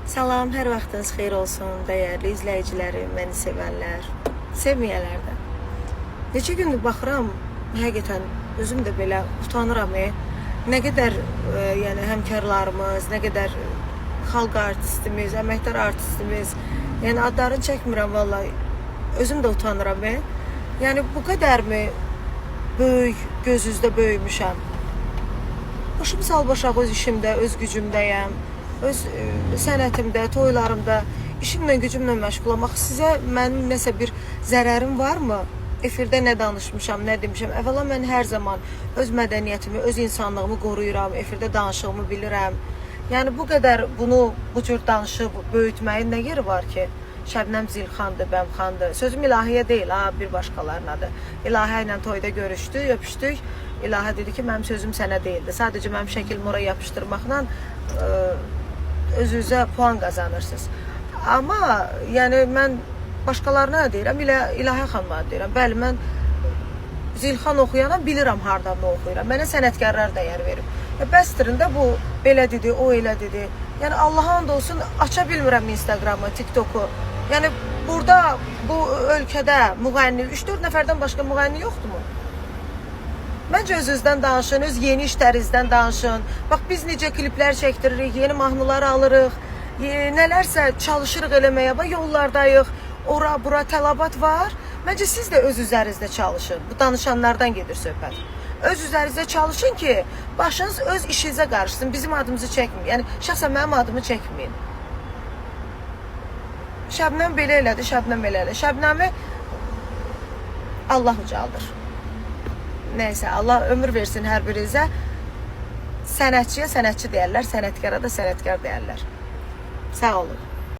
Salam, hər vaxtınız xeyir olsun, dəyərli izləyicilərim, məni sevənlər, sevməyənlər də. Neçə gündür baxıram, həqiqətən özüm də belə utanıram. Nə qədər yəni həmkarlarımız, nə qədər xalq artistimiz, əməkdar artistimiz, yəni adlarını çəkmirəm vallahi. Özüm də utanıram. Yəni bu qədərmi böyük, göz üzdə böyümüşəm. Başım sal başaq öz işimdə, öz gücümdəyəm. Öz sənətimdə, toylarımda, işimlə, gücümlə məşğulam. Axı sizə mənim nəsə bir zərərim varmı? Efirdə nə danışmışam, nə demişəm? Əvvəla mən hər zaman öz mədəniyyətimi, öz insanlığımı qoruyuram, efirdə danışığımı bilirəm. Yəni bu qədər bunu bu cür danışıb böyütməyin nə yeri var ki? Şəbnəm Zilxandır, Bəmxandır. Sözüm İlahiyə deyil, bir başqalarınadır. İlahə ilə toyda görüşdük, öpüşdük. İlahə dedi ki, mənim sözüm sənə deyildi. Sadəcə mənim şəkilimi oraya yapışdırmaqla özünüzə puan qazanırsınız. Amma yəni mən başqalarına deyirəm, İlahə xanıma deyirəm. Bəli, mən Zilxan oxuyanam, bilirəm hardan da oxuyuram. Mənə sənətkarlar dəyər verir. Bəstirində bu belə dedi, o elə dedi. Yəni Allaha and olsun, aça bilmirəm Instagramı, TikToku. Yəni burada bu ölkədə müğənni 3-4 nəfərdən başqa müğənni yoxdurmu? Məncə özünüzdən danışın, öz yeni işlərinizdən danışın. Bax biz necə kliplər çəkdiririk, yeni mahnılar alırıq, nələrsə çalışırıq eləməyə, yollardayıq, ora, bura tələbat var. Məncə siz də öz üzərinizdə çalışın. Bu danışanlardan gedir söhbət. Öz üzərinizdə çalışın ki, başınız öz işinizə qarışsın, bizim adımızı çəkməyin. Yəni şəxsən mənim adımı çəkməyin. Şəbnəm belə elədi, Şəbnəm belə elədi. Şəbnəmi Allah ucaldır. Nəysə, Allah ömür versin hər birinizə. Sənətçiyə sənətçi deyərlər, sənətkara da sənətkar deyərlər. Sağ olun.